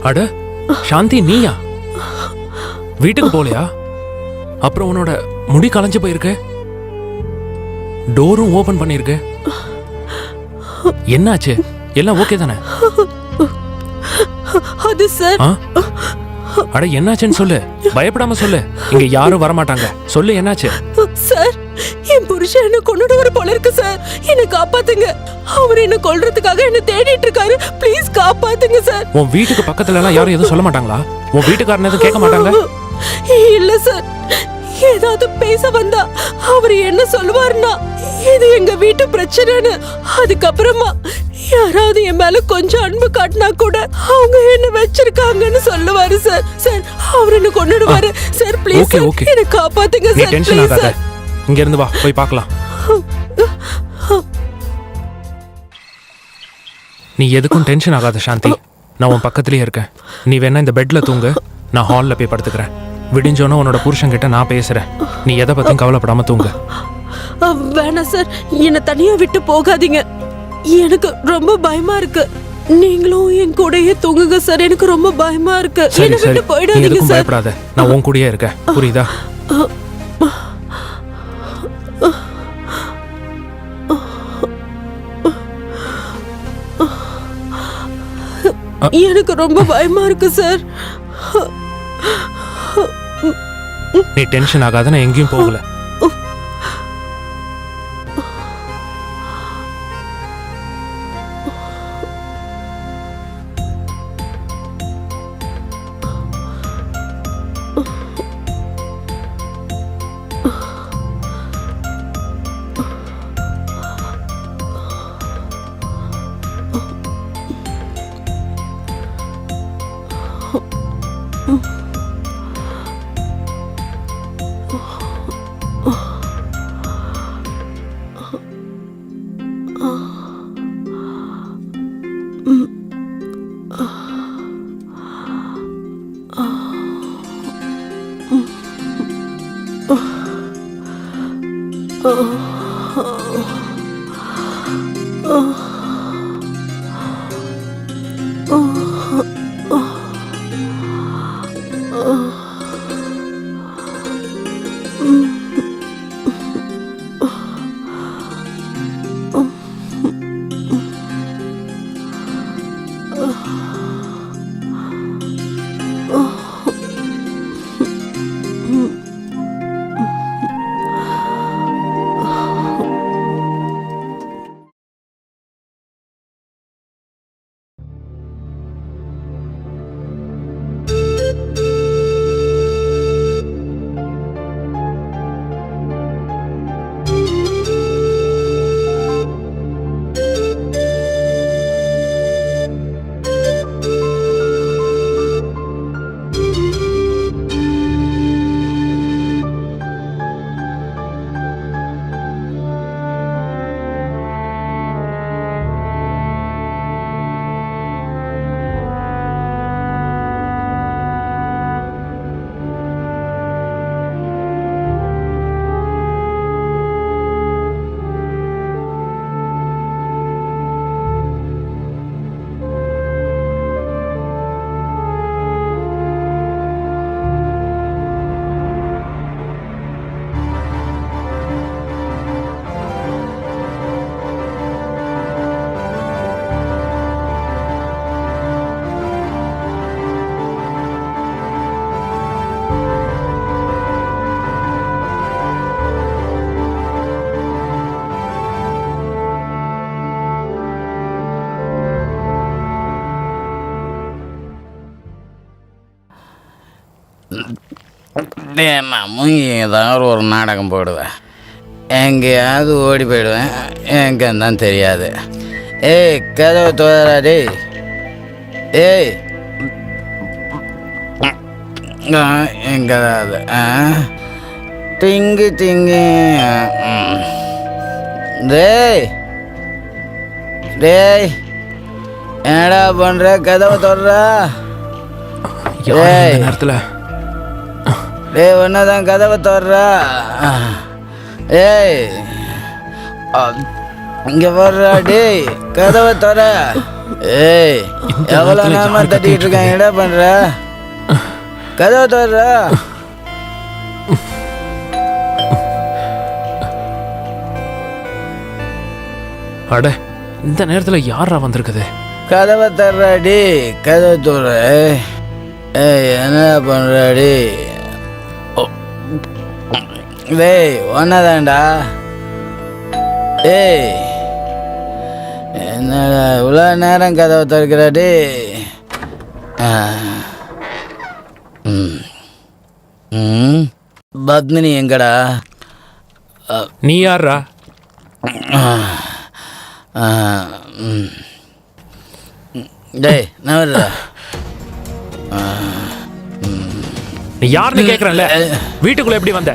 அட சாந்தி, நீயா? வீட்டுக்கு போலையா? அப்புறம் உன்னோட முடி கலைஞ்சு போயிருக்கு, டோரும் ஓபன் பண்ணிருக்கு. என்னாச்சு? எல்லாம் ஓகே தானே? அது சார். அட என்னாச்சுன்னு சொல்லு, பயப்படாம சொல்லு. இங்க யாரும் வரமாட்டாங்க. சொல்லு, என்னாச்சு? சார், என் புருஷன் என்ன கொன்னுடுவாரு போல இருக்கு சார். என்ன காப்பாத்துங்க. அவர் என்ன கொல்றதுக்காக என்ன தேடிட்டு இருக்காரு. ப்ளீஸ் காப்பாத்துங்க சார். உன் வீட்டுக்கு பக்கத்துல எல்லாம் யாரும் எதுவும் சொல்ல மாட்டாங்களா? உன் வீட்டுக்காரன் எதுவும் கேட்க மாட்டாங்க? இல்ல சார், ஏதாவது பேச வந்தா அவர் என்ன சொல்லுவாருன்னா இது எங்க வீட்டு பிரச்சனைன்னு. அதுக்கப்புறமா யாராவது என் மேல கொஞ்சம் அன்பு காட்டினா கூட அவங்க என்ன வச்சிருக்காங்கன்னு சொல்லுவாரு சார். சார், அவர் என்ன கொன்னுடுவாரு சார். ப்ளீஸ் என்ன காப்பாத்துங்க சார். டென்ஷன் ஆகாத, இங்க இருந்து வா, போய் பார்க்கலாம். நீ எதுக்கும் டென்ஷன் ஆகாத சாந்தி, நான் உன் பக்கத்துலயே இருக்கேன். நீ வேணா இந்த பெட்ல தூங்கு, நான் ஹால்ல போய் படுத்துக்கிறேன். விடிஞ்சோன்னு உன்னோட புருஷன் கிட்ட நான் பேசுறேன். நீ எதை பத்தியும் கவலைப்படாம தூங்கு. வேணாம் சார், என்ன தனியா விட்டு போகாதீங்க. எனக்கு ரொம்ப பயமா இருக்கு. நீங்களும் என் கூடயே தூங்குங்க சார். எனக்கு ரொம்ப பயமா இருக்கு. என்ன விட்டு போயிடாதீங்க சார். பயப்படாத, நான் உன் கூடயே இருக்கேன், புரியுதா? எனக்கு ரொம்ப பயமா இருக்கு சார். நீ டென்ஷன் ஆகாத, நான் எங்கேயும் போகல. தினமும் ஏதாவது ஒரு நாடகம் போடுவேன். எங்கேயாவது ஓடி போயிடுவேன். எங்கன்னு தான் தெரியாது. ஏய், கதவை தோறா டேய். ஏய், எங்கேதாவது திங்கி திங்கி. டேய் டேய், என்னடா பண்ணுற? கதவை தோறா. ஏய், நேரத்தில் டேய், ஒன்னதான் கதவை தோறா. ஏய், இங்கே வர்றா. டேய், கதவை தோற. ஏய் எவ்வளோ நேரமா தட்டிக்கிட்டு இருக்காங்க, என்ன பண்ற? கதவை தோற. அட இந்த நேரத்துல யாரா வந்திருக்குது? கதவை தர்றாடி, கதவை தோற. ஏய் என்ன பண்றாடி? டேய் ஒன்னதாண்டா. ஏய் என்னடா இவ்வளோ நேரம் கதவை திறக்கிறாடி? பத்மினி எங்கடா? நீ யாரா? டேய் நான் வர்றா. நீ யாருன்னு கேக்குறேன்ல, வீட்டுக்குள்ள எப்படி வந்த?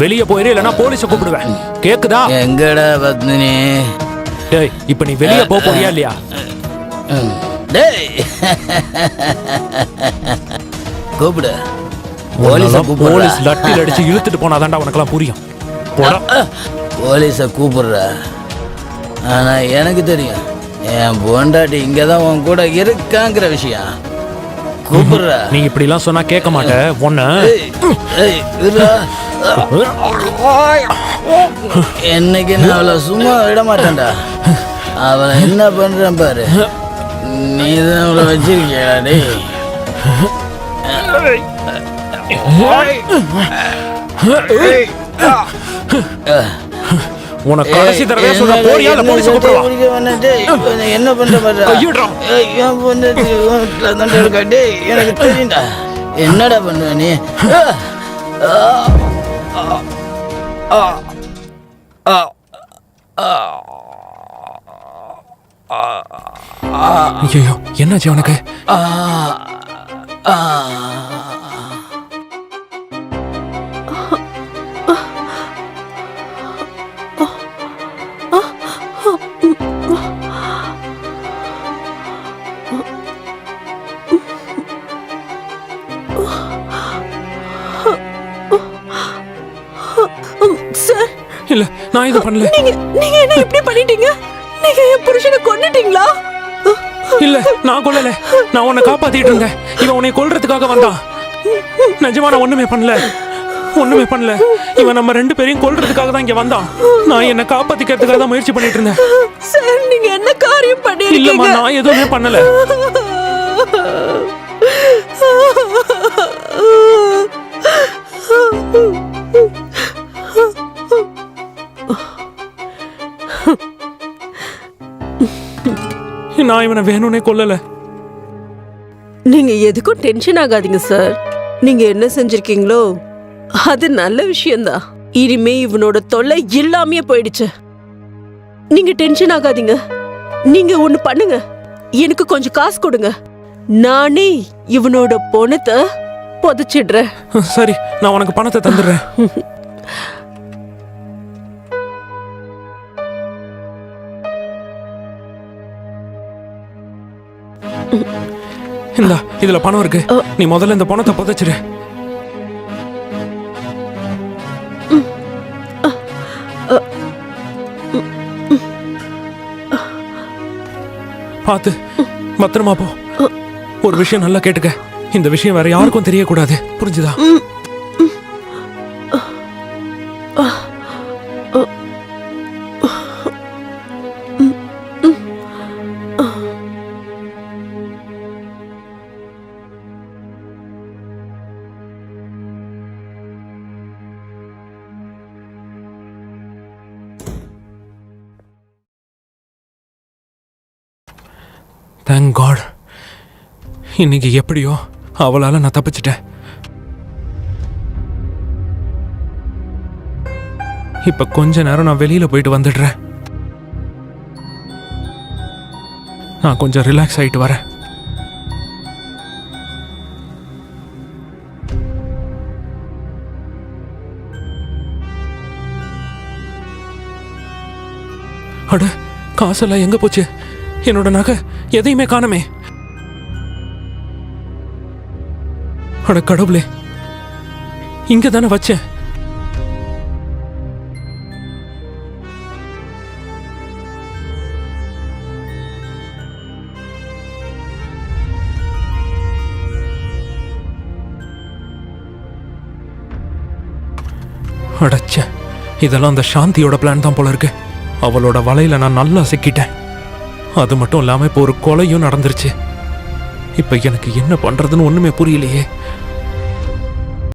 வெளியே போயிரு, இல்லைன்னா போலீஸை கூப்பிடுவேன். கேக்குதா? எங்கடா பத்மினி? டேய் இப்ப நீ வெளியே போறியா இல்லையா? டேய் கூப்பிடு. போலீஸ் லட்டில் அடிச்சு இழுத்துட்டு போனாதான்டா உனக்கெல்லாம் புரியும். போலீஸை கூப்பிடுற, ஆனா எனக்கு தெரியும் என் பொண்டாட்டி இங்கதான் உன் கூட இருக்காங்கிற விஷயம். கூப்பிடுற. நீ இப்படி எல்லாம் சொன்னா கேட்க மாட்ட. ஒண்ணு என்னைக்கு நான் அவளை சும்மா விட மாட்டேன்டா. அவளை என்ன பண்றேன் பாரு. நீ தான் அவளை வச்சிருக்கியா? டேய் உனக்கு கடைசி தடவை சொல்ற, போறியா இல்ல போலீஸ் கூப்பிடுவா? என்ன பண்ற பாரு. எனக்கு தெரியும்டா. என்னடா பண்ணுவ நீ? ஐயோ என்னாச்சு உனக்கு? சார் இல்ல நான் இது பண்ணல. நீங்க என்ன இப்படி பண்ணிட்டீங்க? நீங்க என் புருஷனை கொன்னுட்டீங்களா? இல்ல நான் கொல்லல. நான் உன்னை காப்பாத்திட்டு இருந்தேன். இவன் உன்னை கொல்றதுக்காக வந்தான். நிஜமா நான் ஒண்ணுமே பண்ணல. இவன் நம்ம ரெண்டு பேரையும் கொல்றதுக்காக தான் இங்க வந்தான். நான் என்ன காப்பாத்திக்கிறதுக்காக தான் முயற்சி பண்ணிட்டு இருந்தேன். சார் நீங்க என்ன காரியம் பண்ணிருக்கீங்க? இல்லம்மா நான் எதுவுமே பண்ணல. நான் இவனை வேணும்னே கொல்லல. நீங்க எதுக்கும் டென்ஷன் ஆகாதீங்க சார். நீங்க என்ன செஞ்சிருக்கீங்களோ அது நல்ல விஷயம்தான். இனிமே இவனோட தொல்லை இல்லாமே போயிடுச்சு. நீங்க டென்ஷன் ஆகாதீங்க. நீங்க ஒண்ணு பண்ணுங்க, எனக்கு கொஞ்சம் காசு கொடுங்க. நானே இவனோட பணத்தை புதைச்சிடுறேன். சரி நான் உனக்கு பணத்தை தந்துடுறேன். இந்தா இதுல பணம் இருக்கு. நீ முதல்ல இந்த பணத்தை புதைச்சிரு. பாத்து பத்திரமா போ. ஒரு விஷயம் நல்லா கேட்டுக்க. இந்த விஷயம் வேற யாருக்கும் தெரியக்கூடாது, புரிஞ்சுதா? Thank God. இன்னைக்கு எப்படியோ அவளால நான் தப்பிச்சிட்டேன். இப்ப கொஞ்ச நேரம் நான் வெளியில போயிட்டு வந்துடுறேன். நான் கொஞ்சம் ரிலாக்ஸ் ஆயிட்டு வரேன். அட காசெல்லாம் எங்க போச்சு? என்னோட நகை எதையுமே காணமே. அட கடவுளே, இங்க தானே வச்சேன். அடச்ச, இதெல்லாம் அந்த சாந்தியோட பிளான் தான் போல இருக்கு. அவளோட வலையில நான் நல்லா சிக்கிட்டேன். அது மட்டும் இல்லாம இப்போ ஒரு கொலையும் நடந்துருச்சு. இப்ப எனக்கு என்ன பண்றதுன்னு ஒண்ணுமே புரியலையே.